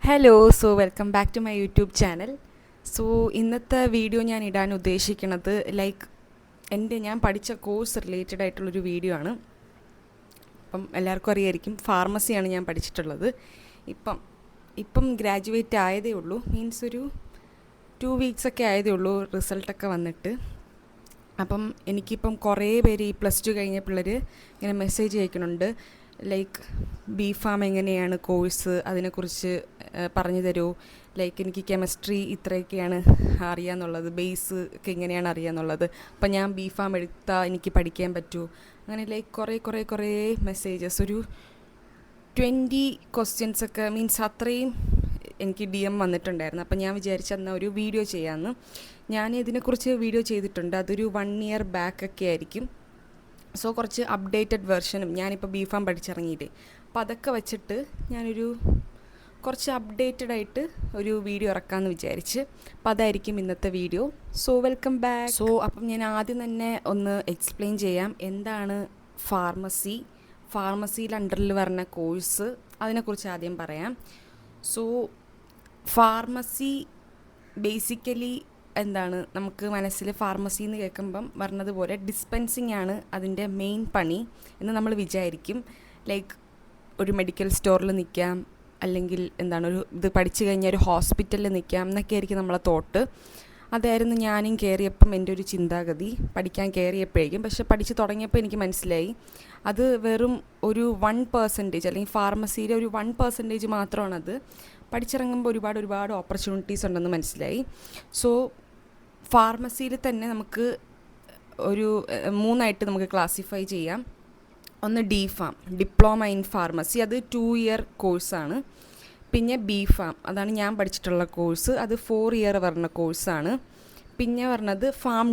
Hello welcome back to my YouTube channel. ഇന്നത്തെ video ഞാൻ ഇടാൻ ഉദ്ദേശിക്കുന്നത് ഞാൻ പഠിച്ച കോഴ്സ് റിലേറ്റഡ് ആയിട്ടുള്ളൊരു വീഡിയോ ആണ്. അപ്പം എല്ലാവർക്കും അറിയായിരിക്കും, ഫാർമസിയാണ് ഞാൻ പഠിച്ചിട്ടുള്ളത്. ഇപ്പം ഗ്രാജുവേറ്റ് ആയതേ ഉള്ളൂ, മീൻസ് ഒരു 2 വീക്സൊക്കെ ആയതേ ഉള്ളൂ റിസൾട്ടൊക്കെ വന്നിട്ട്. അപ്പം എനിക്കിപ്പം കുറേ പേര് ഈ +2 കഴിഞ്ഞ പിള്ളേർ ഇങ്ങനെ മെസ്സേജ് അയക്കുന്നുണ്ട്, ബി ഫാം എങ്ങനെയാണ് കോഴ്സ്, അതിനെക്കുറിച്ച് പറഞ്ഞു തരുമോ, എനിക്ക് കെമിസ്ട്രി ഇത്രയൊക്കെയാണ് അറിയാമെന്നുള്ളത്, ബേസ് ഒക്കെ എങ്ങനെയാണ് അറിയാമെന്നുള്ളത്, അപ്പം ഞാൻ ബി ഫാം എടുത്താൽ എനിക്ക് പഠിക്കാൻ പറ്റുമോ, അങ്ങനെ കുറേ മെസ്സേജസ്, ഒരു 20 ക്വസ്റ്റ്യൻസൊക്കെ, മീൻസ് അത്രയും എനിക്ക് DM വന്നിട്ടുണ്ടായിരുന്നു. അപ്പം ഞാൻ വിചാരിച്ചെന്നാൽ ഒരു വീഡിയോ ചെയ്യാമെന്ന്. ഞാൻ ഇതിനെക്കുറിച്ച് വീഡിയോ ചെയ്തിട്ടുണ്ട്, അതൊരു 1 ഇയർ ബാക്കൊക്കെ ആയിരിക്കും. കുറച്ച് അപ്ഡേറ്റഡ് വെർഷനും, ഞാനിപ്പോൾ ബി ഫാം പഠിച്ചിറങ്ങിയില്ലേ, അപ്പോൾ അതൊക്കെ വെച്ചിട്ട് ഞാനൊരു കുറച്ച് അപ്ഡേറ്റഡ് ആയിട്ട് ഒരു വീഡിയോ ഇറക്കാമെന്ന് വിചാരിച്ച്. അപ്പോൾ അതായിരിക്കും ഇന്നത്തെ വീഡിയോ. Welcome back. അപ്പം ഞാൻ ആദ്യം തന്നെ ഒന്ന് എക്സ്പ്ലെയിൻ ചെയ്യാം എന്താണ് ഫാർമസിയിൽ അണ്ടറിൽ വരുന്ന കോഴ്സ്, അതിനെക്കുറിച്ച് ആദ്യം പറയാം. ഫാർമസി ബേസിക്കലി എന്താണ്, നമുക്ക് മനസ്സിൽ ഫാർമസി എന്ന് കേൾക്കുമ്പം പറഞ്ഞത് പോലെ ഡിസ്പെൻസിങ് ആണ് അതിൻ്റെ മെയിൻ പണി എന്ന് നമ്മൾ വിചാരിക്കും. ഒരു മെഡിക്കൽ സ്റ്റോറിൽ നിൽക്കാം, അല്ലെങ്കിൽ ഇത് പഠിച്ചു കഴിഞ്ഞാൽ ഒരു ഹോസ്പിറ്റലിൽ നിൽക്കാം എന്നൊക്കെ ആയിരിക്കും നമ്മളെ തോട്ട്. അതായിരുന്നു ഞാനും കയറിയപ്പം എൻ്റെ ഒരു ചിന്താഗതി, പഠിക്കാൻ കയറിയപ്പോഴേക്കും. പക്ഷെ പഠിച്ച് തുടങ്ങിയപ്പോൾ എനിക്ക് മനസ്സിലായി അത് വെറും ഒരു 1%, അല്ലെങ്കിൽ ഫാർമസിയിലെ ഒരു 1% മാത്രമാണത്. പഠിച്ചിറങ്ങുമ്പോൾ ഒരുപാട് ഓപ്പർച്യൂണിറ്റീസ് ഉണ്ടെന്ന് മനസ്സിലായി. ഫാർമസിയിൽ തന്നെ നമുക്ക് ഒരു 3 നമുക്ക് ക്ലാസിഫൈ ചെയ്യാം. ഒന്ന് D pharm, diploma in pharmacy, അത് 2 ഇയർ കോഴ്സാണ്. പിന്നെ ബി ഫാം, അതാണ് ഞാൻ പഠിച്ചിട്ടുള്ള കോഴ്സ്, അത് 4 ഇയർ വരുന്ന കോഴ്സാണ്. പിന്നെ പറഞ്ഞത് ഫാം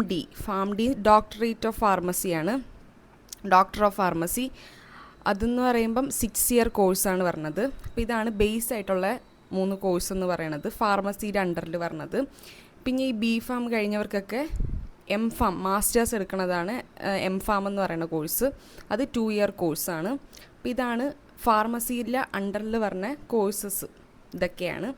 ഡി ഡോക്ടറേറ്റ് ഓഫ് ഫാർമസിയാണ്, ഡോക്ടർ ഓഫ് ഫാർമസി. അതെന്ന് പറയുമ്പം 6 ഇയർ കോഴ്സാണ് പറഞ്ഞത്. അപ്പോൾ ഇതാണ് ബേസ് ആയിട്ടുള്ള 3 കോഴ്സ് എന്ന് പറയുന്നത്, ഫാർമസിയുടെ അണ്ടറിൽ പറഞ്ഞത്. പിന്നെ ഈ ബി ഫാം കഴിഞ്ഞവർക്കൊക്കെ MPharm മാസ്റ്റേഴ്സ് എടുക്കുന്നതാണ് MPharm എന്ന് പറയുന്ന കോഴ്സ്, അത് 2 ഇയർ കോഴ്സാണ്. അപ്പോൾ ഇതാണ് ഫാർമസിയിലെ അണ്ടറിൽ പറഞ്ഞ കോഴ്സസ്, ഇതൊക്കെയാണ്.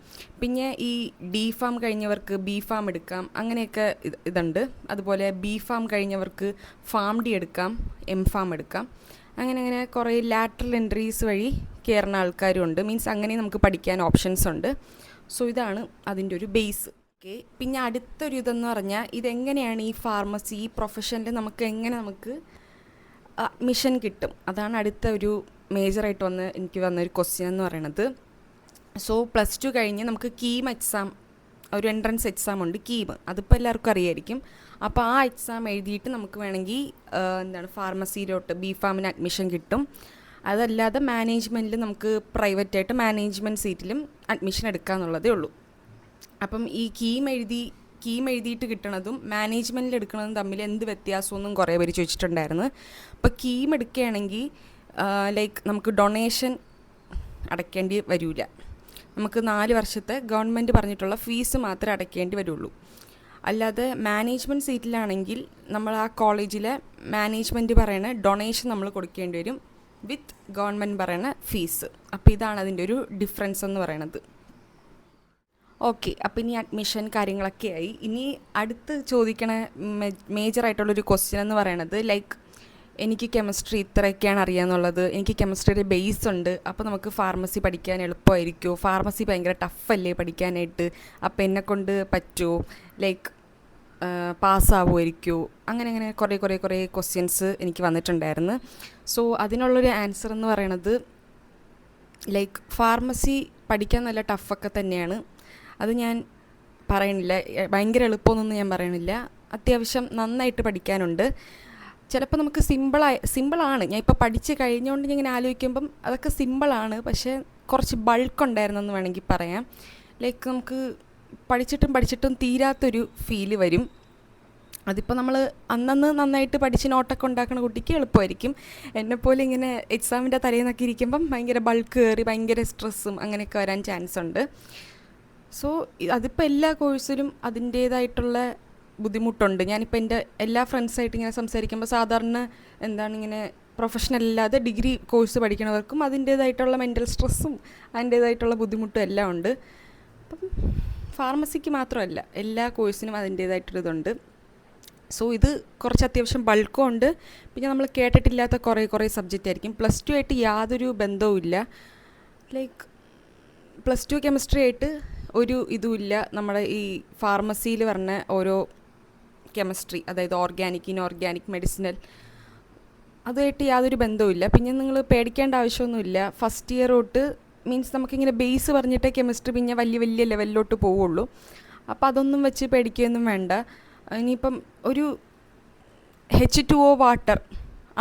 പിന്നെ ഈ ഡി ഫാം കഴിഞ്ഞവർക്ക് ബി ഫാം എടുക്കാം, അങ്ങനെയൊക്കെ ഇതുണ്ട്. അതുപോലെ ബി ഫാം കഴിഞ്ഞവർക്ക് ഫാം ഡി എടുക്കാം, MPharm എടുക്കാം. അങ്ങനെ കുറേ ലാറ്ററൽ എൻട്രീസ് വഴി കയറുന്ന ആൾക്കാരും ഉണ്ട്, മീൻസ് അങ്ങനെ നമുക്ക് പഠിക്കാൻ ഓപ്ഷൻസ് ഉണ്ട്. ഇതാണ് അതിൻ്റെ ഒരു ബേസ്. പിന്നെ അടുത്തൊരു ഇതെന്ന് പറഞ്ഞാൽ, ഇതെങ്ങനെയാണ് ഈ ഫാർമസി ഈ പ്രൊഫഷനിൽ നമുക്ക് അഡ്മിഷൻ കിട്ടും, അതാണ് അടുത്ത ഒരു മേജറായിട്ട് എനിക്ക് വന്നൊരു ക്വസ്റ്റ്യൻ എന്ന് പറയുന്നത്. +2 കഴിഞ്ഞ് നമുക്ക് കീം എക്സാം, ഒരു എൻട്രൻസ് എക്സാം ഉണ്ട്, കീം, അതിപ്പോൾ എല്ലാവർക്കും അറിയായിരിക്കും. അപ്പോൾ ആ എക്സാം എഴുതിയിട്ട് നമുക്ക് വേണമെങ്കിൽ ഫാർമസിയിലോട്ട് ബി ഫാമിന് അഡ്മിഷൻ കിട്ടും. അതല്ലാതെ മാനേജ്മെൻറ്റിൽ നമുക്ക് പ്രൈവറ്റായിട്ട് മാനേജ്മെൻറ്റ് സീറ്റിലും അഡ്മിഷൻ എടുക്കാമെന്നുള്ളതേ ഉള്ളൂ. അപ്പം ഈ കീം എഴുതിയിട്ട് കിട്ടണതും മാനേജ്മെൻറ്റിൽ എടുക്കുന്നതും തമ്മിൽ എന്ത് വ്യത്യാസമൊന്നും കുറേ പേര് ചോദിച്ചിട്ടുണ്ടായിരുന്നു. അപ്പോൾ കീം എടുക്കുകയാണെങ്കിൽ നമുക്ക് ഡൊണേഷൻ അടയ്ക്കേണ്ടി വരില്ല, നമുക്ക് 4 വർഷത്തെ ഗവൺമെൻറ് പറഞ്ഞിട്ടുള്ള ഫീസ് മാത്രമേ അടയ്ക്കേണ്ടി വരുള്ളൂ. അല്ലാതെ മാനേജ്മെൻറ്റ് സീറ്റിലാണെങ്കിൽ നമ്മൾ ആ കോളേജിലെ മാനേജ്മെൻറ്റ് പറയുന്ന ഡൊണേഷൻ നമ്മൾ കൊടുക്കേണ്ടി വരും, വിത്ത് ഗവൺമെൻറ് പറയുന്ന ഫീസ്. അപ്പോൾ ഇതാണ് അതിൻ്റെ ഒരു ഡിഫറൻസ് എന്ന് പറയുന്നത്. ഓക്കെ, അപ്പോൾ ഇനി അഡ്മിഷൻ കാര്യങ്ങളൊക്കെ ആയി. ഇനി അടുത്ത് ചോദിക്കണ മേജറായിട്ടുള്ളൊരു ക്വസ്റ്റ്യൻ എന്ന് പറയണത്, എനിക്ക് കെമിസ്ട്രി ഇത്രയൊക്കെയാണ് അറിയാമെന്നുള്ളത്, എനിക്ക് കെമിസ്ട്രിയുടെ ബേസ് ഉണ്ട്, അപ്പോൾ നമുക്ക് ഫാർമസി പഠിക്കാൻ എളുപ്പമായിരിക്കുമോ, ഫാർമസി ഭയങ്കര ടഫല്ലേ പഠിക്കാനായിട്ട്, അപ്പോൾ എന്നെക്കൊണ്ട് പറ്റുമോ, പാസ്സാവുമായിരിക്കുമോ, അങ്ങനെ കുറേ ക്വസ്റ്റ്യൻസ് എനിക്ക് വന്നിട്ടുണ്ടായിരുന്നു. അതിനുള്ളൊരു ആൻസർ എന്ന് പറയണത്, ഫാർമസി പഠിക്കാൻ നല്ല ടഫൊക്കെ തന്നെയാണ്. അത് ഞാൻ പറയണില്ല, ഭയങ്കര എളുപ്പമൊന്നും ഞാൻ പറയണില്ല, അത്യാവശ്യം നന്നായിട്ട് പഠിക്കാനുണ്ട്. ചിലപ്പോൾ നമുക്ക് സിമ്പിളാണ്, ഞാൻ ഇപ്പോൾ പഠിച്ച് കഴിഞ്ഞുകൊണ്ട് ഞാൻ ഇങ്ങനെ ആലോചിക്കുമ്പം അതൊക്കെ സിമ്പിളാണ്, പക്ഷേ കുറച്ച് ബൾക്കുണ്ടായിരുന്നെന്ന് വേണമെങ്കിൽ പറയാം. നമുക്ക് പഠിച്ചിട്ടും തീരാത്തൊരു ഫീല് വരും. അതിപ്പോൾ നമ്മൾ അന്നന്ന് നന്നായിട്ട് പഠിച്ച് നോട്ടൊക്കെ ഉണ്ടാക്കുന്ന കുട്ടിക്ക് എളുപ്പമായിരിക്കും. എന്നെപ്പോലെ ഇങ്ങനെ എക്സാമിൻ്റെ തലേന്നൊക്കെ ഇരിക്കുമ്പം ഭയങ്കര ബൾക്ക് കയറി ഭയങ്കര സ്ട്രെസ്സും അങ്ങനെയൊക്കെ വരാൻ ചാൻസ് ഉണ്ട്. അതിപ്പോൾ എല്ലാ കോഴ്സിലും അതിൻ്റേതായിട്ടുള്ള ബുദ്ധിമുട്ടുണ്ട്. ഞാനിപ്പോൾ എൻ്റെ എല്ലാ ഫ്രണ്ട്സായിട്ട് ഇങ്ങനെ സംസാരിക്കുമ്പോൾ സാധാരണ ഇങ്ങനെ പ്രൊഫഷണൽ അല്ലാതെ ഡിഗ്രി കോഴ്സ് പഠിക്കണവർക്കും അതിൻ്റേതായിട്ടുള്ള മെൻ്റൽ സ്ട്രെസ്സും അതിൻ്റേതായിട്ടുള്ള ബുദ്ധിമുട്ടും എല്ലാം ഉണ്ട്. അപ്പം ഫാർമസിക്ക് മാത്രമല്ല, എല്ലാ കോഴ്സിനും അതിൻ്റേതായിട്ടൊരിതുണ്ട്. സോ ഇത് കുറച്ച് അത്യാവശ്യം ബൾക്കും ഉണ്ട്. പിന്നെ നമ്മൾ കേട്ടിട്ടില്ലാത്ത കുറേ സബ്ജക്റ്റ് ആയിരിക്കും. +2 ആയിട്ട് യാതൊരു ബന്ധവും ഇല്ല. ലൈക്ക് +2 കെമിസ്ട്രി ആയിട്ട് ഒരു ഇതുമില്ല. നമ്മുടെ ഈ ഫാർമസിയിൽ പറഞ്ഞ ഓരോ കെമിസ്ട്രി, അതായത് ഓർഗാനിക്, ഇൻഓർഗാനിക്, മെഡിസിനൽ, അതുമായിട്ട് യാതൊരു ബന്ധവുമില്ല. പിന്നെ നിങ്ങൾ പേടിക്കേണ്ട ആവശ്യമൊന്നുമില്ല. ഫസ്റ്റ് ഇയർ തൊട്ട് മീൻസ് നമുക്കിങ്ങനെ ബേസ് പറഞ്ഞിട്ടേ കെമിസ്ട്രി പിന്നെ വലിയ ലെവലിലോട്ട് പോവുള്ളൂ. അപ്പോൾ അതൊന്നും വെച്ച് പേടിക്കുകയൊന്നും വേണ്ട. ഇനിയിപ്പം ഒരു H2O വാട്ടർ,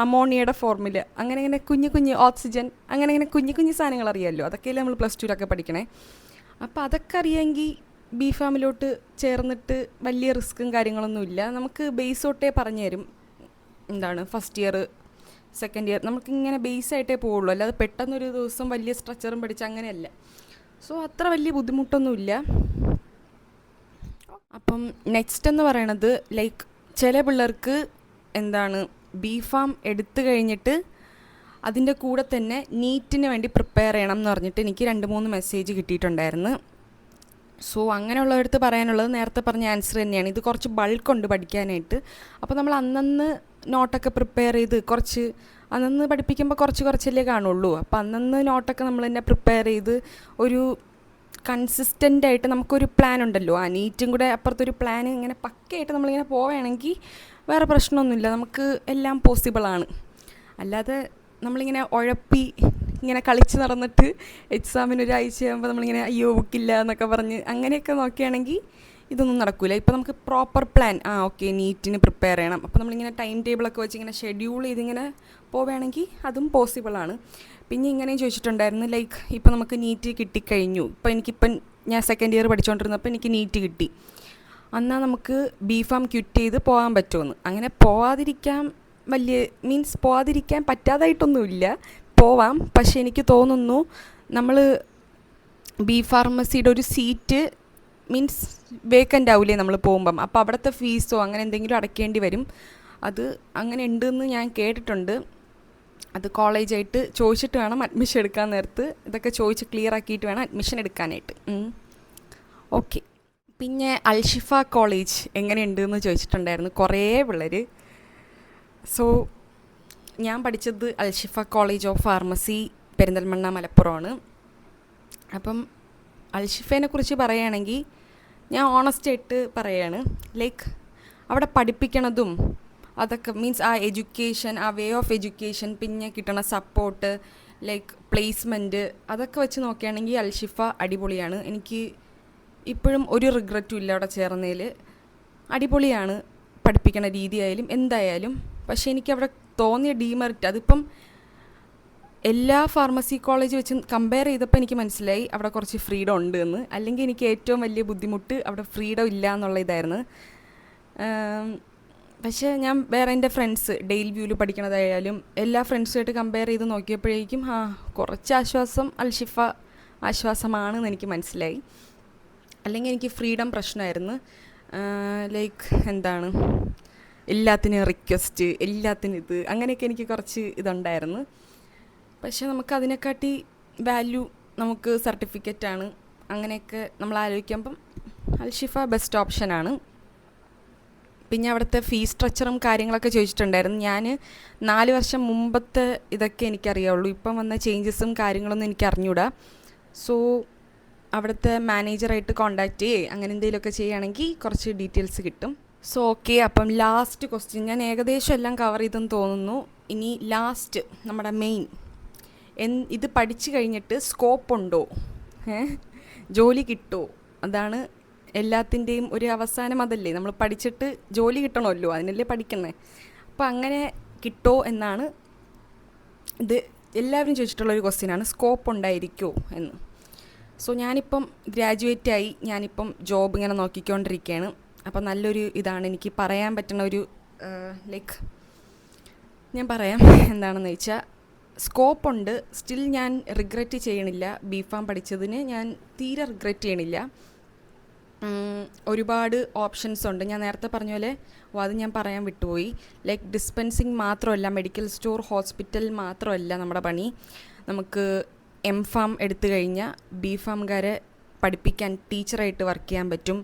അമോണിയയുടെ ഫോർമുല, അങ്ങനെ കുഞ്ഞു ഓക്സിജൻ, അങ്ങനെ കുഞ്ഞു സാധനങ്ങൾ അറിയാമല്ലോ. അതൊക്കെയല്ലേ നമ്മൾ +2 പഠിക്കണേ. അപ്പോൾ അതൊക്കെ അറിയാമെങ്കിൽ ബി ഫാമിലോട്ട് ചേർന്നിട്ട് വലിയ റിസ്ക്കും കാര്യങ്ങളൊന്നുമില്ല. നമുക്ക് ബേസ് തൊട്ടേ പറഞ്ഞു തരും. എന്താണ് ഫസ്റ്റ് ഇയർ, സെക്കൻഡ് ഇയർ, നമുക്കിങ്ങനെ ബേസായിട്ടേ പോവുള്ളൂ. അല്ലാതെ പെട്ടെന്നൊരു ദിവസം വലിയ സ്ട്രക്ചറും പഠിച്ച് അങ്ങനെയല്ല. സോ അത്ര വലിയ ബുദ്ധിമുട്ടൊന്നുമില്ല. അപ്പം നെക്സ്റ്റ് എന്ന് പറയണത് ലൈക്ക് ചില പിള്ളേർക്ക് എന്താണ് ബി ഫാം എടുത്തു കഴിഞ്ഞിട്ട് അതിൻ്റെ കൂടെ തന്നെ നീറ്റിന് വേണ്ടി പ്രിപ്പയർ ചെയ്യണം എന്ന് പറഞ്ഞിട്ട് എനിക്ക് 2-3 മെസ്സേജ് കിട്ടിയിട്ടുണ്ടായിരുന്നു. സോ അങ്ങനെയുള്ളവരടുത്ത് പറയാനുള്ളത് നേരത്തെ പറഞ്ഞ ആൻസർ തന്നെയാണ്. ഇത് കുറച്ച് ബൾക്കുണ്ട് പഠിക്കാനായിട്ട്. അപ്പോൾ നമ്മൾ അന്നന്ന് നോട്ടൊക്കെ പ്രിപ്പയർ ചെയ്ത് അന്നന്ന് പഠിപ്പിക്കുമ്പോൾ കുറച്ചല്ലേ കാണുള്ളൂ. അപ്പോൾ അന്നന്ന് നോട്ടൊക്കെ നമ്മൾ തന്നെ പ്രിപ്പയർ ചെയ്ത് ഒരു കൺസിസ്റ്റൻ്റായിട്ട് നമുക്കൊരു പ്ലാൻ ഉണ്ടല്ലോ. ആ നീറ്റും കൂടെ അപ്പുറത്തൊരു പ്ലാൻ ഇങ്ങനെ പക്കയായിട്ട് നമ്മളിങ്ങനെ പോവുകയാണെങ്കിൽ വേറെ പ്രശ്നമൊന്നുമില്ല. നമുക്ക് എല്ലാം പോസിബിളാണ്. അല്ലാതെ നമ്മളിങ്ങനെ ഉഴപ്പി ഇങ്ങനെ കളിച്ച് നടന്നിട്ട് എക്സാമിന് ഒരാഴ്ചയാകുമ്പോൾ നമ്മളിങ്ങനെ അയ്യോ ബുക്കില്ല എന്നൊക്കെ പറഞ്ഞ് അങ്ങനെയൊക്കെ നോക്കുകയാണെങ്കിൽ ഇതൊന്നും നടക്കില്ല. ഇപ്പോൾ നമുക്ക് പ്രോപ്പർ പ്ലാൻ, ഓക്കെ നീറ്റിന് പ്രിപ്പയർ ചെയ്യണം, അപ്പോൾ നമ്മളിങ്ങനെ ടൈം ടേബിളൊക്കെ വെച്ച് ഇങ്ങനെ ഷെഡ്യൂൾ ചെയ്തിങ്ങനെ പോവുകയാണെങ്കിൽ അതും പോസിബിളാണ്. പിന്നെ ഇങ്ങനെയും ചോദിച്ചിട്ടുണ്ടായിരുന്നു, ലൈക്ക് ഇപ്പോൾ നമുക്ക് നീറ്റ് കിട്ടിക്കഴിഞ്ഞു. ഇപ്പോൾ ഞാൻ സെക്കൻഡ് ഇയർ പഠിച്ചുകൊണ്ടിരുന്നപ്പോൾ എനിക്ക് നീറ്റ് കിട്ടി. എന്നാൽ നമുക്ക് ബി ഫാം ക്വിറ്റ് ചെയ്ത് പോകാൻ പറ്റുമെന്ന്. അങ്ങനെ പോകാതിരിക്കാൻ പറ്റാതായിട്ടൊന്നുമില്ല, പോവാം. പക്ഷേ എനിക്ക് തോന്നുന്നു നമ്മൾ ബി ഫാർമസിയുടെ ഒരു സീറ്റ് മീൻസ് വേക്കൻ്റ് ആവില്ലേ നമ്മൾ പോകുമ്പം. അപ്പോൾ അവിടുത്തെ ഫീസോ അങ്ങനെ എന്തെങ്കിലും അടയ്ക്കേണ്ടി വരും. അത് അങ്ങനെ ഉണ്ടെന്ന് ഞാൻ കേട്ടിട്ടുണ്ട്. അത് കോളേജായിട്ട് ചോദിച്ചിട്ട് വേണം അഡ്മിഷൻ എടുക്കാൻ നേരത്ത്. ഇതൊക്കെ ചോദിച്ച് ക്ലിയർ ആക്കിയിട്ട് വേണം അഡ്മിഷൻ എടുക്കാനായിട്ട്. ഓക്കെ. പിന്നെ അൽഷിഫ കോളേജ് എങ്ങനെയുണ്ടെന്ന് ചോദിച്ചിട്ടുണ്ടായിരുന്നു കുറേ പിള്ളേർ. സോ ഞാൻ പഠിച്ചത് Alshifa college of pharmacy, Perinthalmanna, മലപ്പുറമാണ്. അപ്പം അൽഷിഫേനെ കുറിച്ച് പറയുകയാണെങ്കിൽ ഞാൻ ഓണസ്റ്റായിട്ട് പറയുകയാണ്. ലൈക്ക് അവിടെ പഠിപ്പിക്കണതും അതൊക്കെ മീൻസ് ആ എഡ്യൂക്കേഷൻ, ആ വേ ഓഫ് എഡ്യൂക്കേഷൻ, പിന്നെ കിട്ടണ സപ്പോർട്ട്, ലൈക്ക് പ്ലേസ്മെൻറ്റ്, അതൊക്കെ വെച്ച് നോക്കുകയാണെങ്കിൽ അൽഷിഫ അടിപൊളിയാണ്. എനിക്ക് ഇപ്പോഴും ഒരു റിഗ്രറ്റും ഇല്ല അവിടെ ചേർന്നതിൽ. അടിപൊളിയാണ് പഠിപ്പിക്കണ രീതിയായാലും എന്തായാലും. പക്ഷേ എനിക്കവിടെ തോന്നിയ ഡീമെറിറ്റ്, അതിപ്പം എല്ലാ ഫാർമസി കോളേജ് വെച്ച് കമ്പയർ ചെയ്തപ്പോൾ എനിക്ക് മനസ്സിലായി അവിടെ കുറച്ച് ഫ്രീഡം ഉണ്ട് എന്ന്. അല്ലെങ്കിൽ എനിക്ക് ഏറ്റവും വലിയ ബുദ്ധിമുട്ട് അവിടെ ഫ്രീഡം ഇല്ല എന്നുള്ള ഇതായിരുന്നു. പക്ഷേ ഞാൻ വേറെ എൻ്റെ ഫ്രണ്ട്സ് ഡെയിൽ വ്യൂവിൽ പഠിക്കണതായാലും എല്ലാ ഫ്രണ്ട്സുമായിട്ട് കമ്പയർ ചെയ്ത് നോക്കിയപ്പോഴേക്കും കുറച്ച് ആശ്വാസം അൽഷിഫ ആശ്വാസമാണെന്ന് എനിക്ക് മനസ്സിലായി. അല്ലെങ്കിൽ എനിക്ക് ഫ്രീഡം പ്രശ്നമായിരുന്നു. ലൈക്ക് എന്താണ് എല്ലാത്തിനും റിക്വസ്റ്റ്, എല്ലാത്തിനും ഇത്, അങ്ങനെയൊക്കെ എനിക്ക് കുറച്ച് ഇതുണ്ടായിരുന്നു. പക്ഷേ നമുക്ക് അതിനെക്കാട്ടി വാല്യൂ നമുക്ക് സർട്ടിഫിക്കറ്റാണ്. അങ്ങനെയൊക്കെ നമ്മൾ ആലോചിക്കുമ്പം അൽഷിഫ ബെസ്റ്റ് ഓപ്ഷനാണ്. പിന്നെ അവിടുത്തെ ഫീസ് സ്ട്രക്ചറും കാര്യങ്ങളൊക്കെ ചോദിച്ചിട്ടുണ്ടായിരുന്നു. ഞാൻ 4 വർഷം മുമ്പത്തെ ഇതൊക്കെ എനിക്കറിയാവുള്ളൂ. ഇപ്പം വന്ന ചേഞ്ചസും കാര്യങ്ങളൊന്നും എനിക്ക് അറിഞ്ഞൂടാ. സോ അവിടുത്തെ മാനേജറായിട്ട് കോണ്ടാക്റ്റ് അങ്ങനെ എന്തെങ്കിലുമൊക്കെ ചെയ്യുകയാണെങ്കിൽ കുറച്ച് ഡീറ്റെയിൽസ് കിട്ടും. So okay. അപ്പം ലാസ്റ്റ് ക്വസ്റ്റ്യൻ ഞാൻ ഏകദേശം എല്ലാം കവർ ചെയ്തെന്ന് തോന്നുന്നു. ഇനി ലാസ്റ്റ് നമ്മുടെ മെയിൻ, ഇത് പഠിച്ചു കഴിഞ്ഞിട്ട് സ്കോപ്പ് ഉണ്ടോ, ജോലി കിട്ടുമോ? അതാണ് എല്ലാത്തിൻ്റെയും ഒരു അവസാനം. അതല്ലേ നമ്മൾ പഠിച്ചിട്ട് ജോലി കിട്ടണമല്ലോ, അതിനല്ലേ പഠിക്കുന്നത്. അപ്പോൾ അങ്ങനെ കിട്ടുമോ എന്നാണ് ഇത് എല്ലാവരും ചോദിച്ചിട്ടുള്ളൊരു ക്വസ്റ്റ്യനാണ്, സ്കോപ്പ് ഉണ്ടായിരിക്കുമോ എന്ന്. സോ ഞാനിപ്പം ഗ്രാജുവേറ്റായി, ഞാനിപ്പം ജോബ് ഇങ്ങനെ നോക്കിക്കൊണ്ടിരിക്കുകയാണ്. അപ്പം നല്ലൊരു ഇതാണ് എനിക്ക് പറയാൻ പറ്റുന്ന ഒരു ലൈക്ക് ഞാൻ പറയാം എന്താണെന്ന് വെച്ചാൽ, സ്കോപ്പുണ്ട്. സ്റ്റിൽ ഞാൻ റിഗ്രറ്റ് ചെയ്യണില്ല. ബി ഫാം പഠിച്ചതിന് ഞാൻ തീരെ റിഗ്രറ്റ് ചെയ്യണില്ല. ഒരുപാട് ഓപ്ഷൻസ് ഉണ്ട്. ഞാൻ നേരത്തെ പറഞ്ഞ പോലെ അത് ഞാൻ പറയാൻ വിട്ടുപോയി. ലൈക്ക് ഡിസ്പെൻസിങ് മാത്രമല്ല, മെഡിക്കൽ സ്റ്റോർ, ഹോസ്പിറ്റൽ മാത്രമല്ല നമ്മുടെ പണി. നമുക്ക് എംഫാം എടുത്തു കഴിഞ്ഞാൽ ബിഫാംകാരെ പഠിപ്പിക്കാൻ ടീച്ചറായിട്ട് വർക്ക് ചെയ്യാൻ പറ്റും.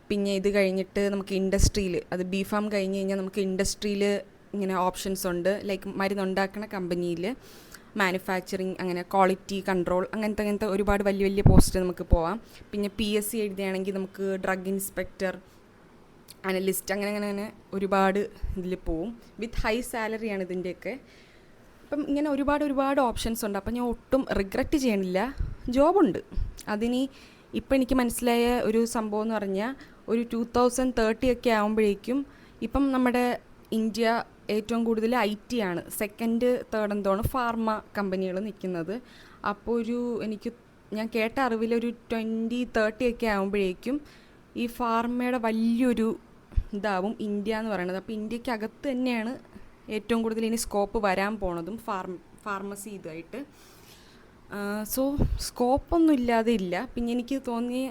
പിന്നെ ഇത് കഴിഞ്ഞിട്ട് നമുക്ക് ഇൻഡസ്ട്രിയിൽ, അത് ബിഫാം കഴിഞ്ഞ് കഴിഞ്ഞാൽ നമുക്ക് ഇൻഡസ്ട്രിയിൽ ഇങ്ങനെ ഓപ്ഷൻസ് ഉണ്ട്. ലൈക്ക് മരുന്നുണ്ടാക്കുന്ന കമ്പനിയിൽ മാനുഫാക്ചറിങ്, അങ്ങനെ ക്വാളിറ്റി കൺട്രോൾ, അങ്ങനത്തെ ഒരുപാട് വലിയ വലിയ പോസ്റ്റ് നമുക്ക് പോവാം. പിന്നെ PSC എഴുതുകയാണെങ്കിൽ നമുക്ക് ഡ്രഗ് ഇൻസ്പെക്ടർ, അനലിസ്റ്റ്, അങ്ങനെ ഒരുപാട് ഇതിൽ പോവും. വിത്ത് ഹൈ സാലറിയാണ് ഇതിൻ്റെയൊക്കെ. അപ്പം ഇങ്ങനെ ഒരുപാട് ഓപ്ഷൻസ് ഉണ്ട്. അപ്പം ഞാൻ ഒട്ടും റിഗ്രറ്റ് ചെയ്യണില്ല. ജോബുണ്ട്. അതിന് ഇപ്പം എനിക്ക് മനസ്സിലായ ഒരു സംഭവം എന്ന് പറഞ്ഞാൽ, ഒരു 2030 ഒക്കെ ആകുമ്പോഴേക്കും ഇപ്പം നമ്മുടെ ഇന്ത്യ ഏറ്റവും കൂടുതൽ IT ആണ്, സെക്കൻഡ് തേർഡ് എന്തോണ് ഫാർമ കമ്പനികൾ നിൽക്കുന്നത്. അപ്പോൾ ഞാൻ കേട്ട അറിവിലൊരു 2030 ഒക്കെ ആകുമ്പോഴേക്കും ഈ ഫാർമയുടെ വലിയൊരു ഇതാവും ഇന്ത്യ എന്ന് പറയുന്നത്. അപ്പോൾ ഇന്ത്യക്കകത്ത് തന്നെയാണ് ഏറ്റവും കൂടുതൽ ഇനി സ്കോപ്പ് വരാൻ പോണതും ഫാർമസി ഇതായിട്ട്. സോ സ്കോപ്പൊന്നും ഇല്ലാതെ ഇല്ല. പിന്നെ എനിക്ക് തോന്നി,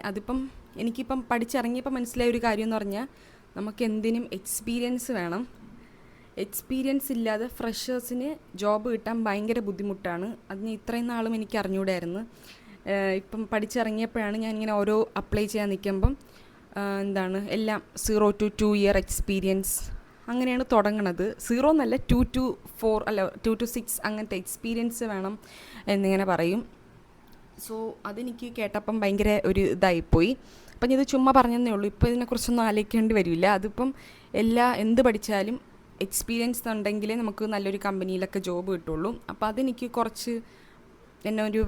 എനിക്കിപ്പം പഠിച്ചിറങ്ങിയപ്പോൾ മനസ്സിലായ ഒരു കാര്യം എന്ന് പറഞ്ഞാൽ, നമുക്ക് എന്തിനും എക്സ്പീരിയൻസ് വേണം. എക്സ്പീരിയൻസ് ഇല്ലാതെ ഫ്രഷേഴ്സിന് ജോബ് കിട്ടാൻ ഭയങ്കര ബുദ്ധിമുട്ടാണ്. അതിന് ഇത്രയും നാളും എനിക്ക് അറിഞ്ഞുകൂടായിരുന്നു. ഇപ്പം പഠിച്ചിറങ്ങിയപ്പോഴാണ് ഞാനിങ്ങനെ ഓരോ അപ്ലൈ ചെയ്യാൻ നിൽക്കുമ്പം എല്ലാം 0 to 2 year എക്സ്പീരിയൻസ് അങ്ങനെയാണ് തുടങ്ങണത്. 0 എന്നല്ല, 2 to 4 അല്ല 2 to 6 അങ്ങനത്തെ എക്സ്പീരിയൻസ് വേണം എന്നിങ്ങനെ പറയും. സോ അതെനിക്ക് കേട്ടപ്പം ഭയങ്കര ഒരു ഇതായിപ്പോയി. അപ്പം ഇത് ചുമ്മാ പറഞ്ഞതേ ഉള്ളൂ. ഇപ്പോൾ ഇതിനെക്കുറിച്ചൊന്നും ആലോചിക്കേണ്ടി വരില്ല. അതിപ്പം എന്ത് പഠിച്ചാലും എക്സ്പീരിയൻസ് ഉണ്ടെങ്കിലേ നമുക്ക് നല്ലൊരു കമ്പനിയിലൊക്കെ ജോബ് കിട്ടുള്ളൂ. അപ്പോൾ അതെനിക്ക് കുറച്ച് എന്നെ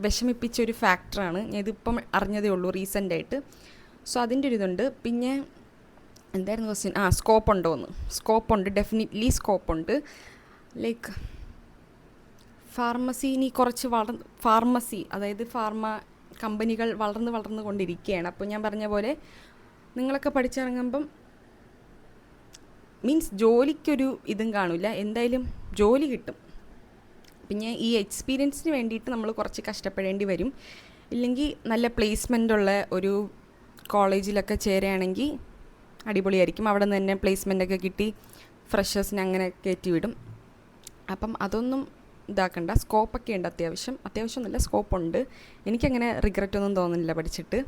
വിഷമിപ്പിച്ച ഒരു ഫാക്ടറാണ്. ഞാൻ ഇതിപ്പം അറിഞ്ഞതേ ഉള്ളൂ റീസെൻ്റായിട്ട്. സോ അതിൻ്റെ ഒരു ഇതുണ്ട്. പിന്നെ എന്തായിരുന്നു ക്വസ്റ്റ്യൻ? സ്കോപ്പ് ഉണ്ടോയെന്ന്. സ്കോപ്പുണ്ട്, ഡെഫിനറ്റ്ലി സ്കോപ്പുണ്ട്. ലൈക്ക് ഫാർമസി ഇനി കുറച്ച് ഫാർമസി, അതായത് ഫാർമ കമ്പനികൾ വളർന്നു കൊണ്ടിരിക്കുകയാണ്. അപ്പോൾ ഞാൻ പറഞ്ഞ പോലെ നിങ്ങളൊക്കെ പഠിച്ചിറങ്ങുമ്പം മീൻസ് ജോലിക്കൊരു ഇതും കാണില്ല, എന്തായാലും ജോലി കിട്ടും. പിന്നെ ഈ എക്സ്പീരിയൻസിന് വേണ്ടിയിട്ട് നമ്മൾ കുറച്ച് കഷ്ടപ്പെടേണ്ടി വരും. ഇല്ലെങ്കിൽ നല്ല പ്ലേസ്മെൻ്റുള്ള ഒരു കോളേജിലൊക്കെ ചേരുകയാണെങ്കിൽ അടിപൊളിയായിരിക്കും. അവിടെ നിന്ന് തന്നെ പ്ലേസ്മെൻ്റൊക്കെ കിട്ടി ഫ്രഷേഴ്സിനെ അങ്ങനെ കയറ്റി വിടും. അപ്പം അതൊന്നും ഇതാക്കണ്ട. സ്കോപ്പൊക്കെ ഉണ്ട്, അത്യാവശ്യമൊന്നുമില്ല, സ്കോപ്പുണ്ട്. എനിക്കങ്ങനെ റിഗ്രറ്റൊന്നും തോന്നുന്നില്ല പഠിച്ചിട്ട്.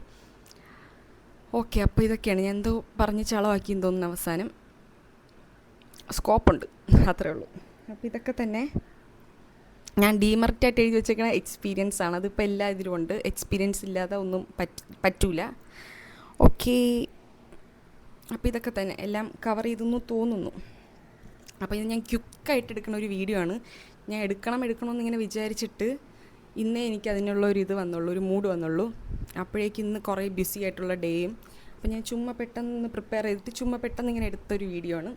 ഓക്കെ, അപ്പോൾ ഇതൊക്കെയാണ്. ഞാൻ എന്തോ പറഞ്ഞ് ചളവാക്കിയെന്ന് തോന്നുന്നു അവസാനം. സ്കോപ്പുണ്ട്, അത്രേ ഉള്ളൂ. അപ്പോൾ ഇതൊക്കെ തന്നെ ഞാൻ ഡീമെറിറ്റായിട്ട് എഴുതി വെച്ചേക്കണ എക്സ്പീരിയൻസ് ആണ്. അതിപ്പോൾ എല്ലാ ഇതിലും ഉണ്ട്. എക്സ്പീരിയൻസ് ഇല്ലാതെ ഒന്നും പറ്റൂല. ഓക്കെ, അപ്പോൾ ഇതൊക്കെ തന്നെ എല്ലാം കവർ ചെയ്തെന്ന് തോന്നുന്നു. അപ്പോൾ ഇത് ഞാൻ ക്വിക്കായിട്ട് എടുക്കുന്ന ഒരു വീഡിയോ ആണ്. ഞാൻ എടുക്കണമെന്നിങ്ങനെ വിചാരിച്ചിട്ട് ഇന്നേ എനിക്ക് അതിനുള്ള ഒരു ഇത് വന്നുള്ളൂ, ഒരു മൂഡ് വന്നുള്ളൂ. അപ്പോഴേക്കും ഇന്ന് കുറേ ബിസി ആയിട്ടുള്ള ഡേയും. അപ്പോൾ ഞാൻ ചുമ്മാ പെട്ടെന്ന് പ്രിപ്പയർ ചെയ്തിട്ട് പെട്ടെന്ന് ഇങ്ങനെ എടുത്തൊരു വീഡിയോ ആണ്.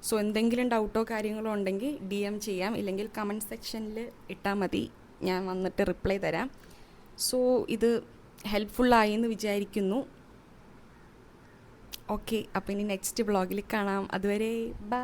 സോ എന്തെങ്കിലും ഡൗട്ടോ കാര്യങ്ങളോ ഉണ്ടെങ്കിൽ DM ചെയ്യാം, ഇല്ലെങ്കിൽ കമൻറ്റ് സെക്ഷനിൽ ഇട്ടാൽ മതി, ഞാൻ വന്നിട്ട് റിപ്ലൈ തരാം. സോ ഇത് ഹെൽപ്ഫുള്ളായി എന്ന് വിചാരിക്കുന്നു. ഓക്കെ, അപ്പോൾ ഇനി നെക്സ്റ്റ് വ്ളോഗിൽ കാണാം. അതുവരെ ബൈ.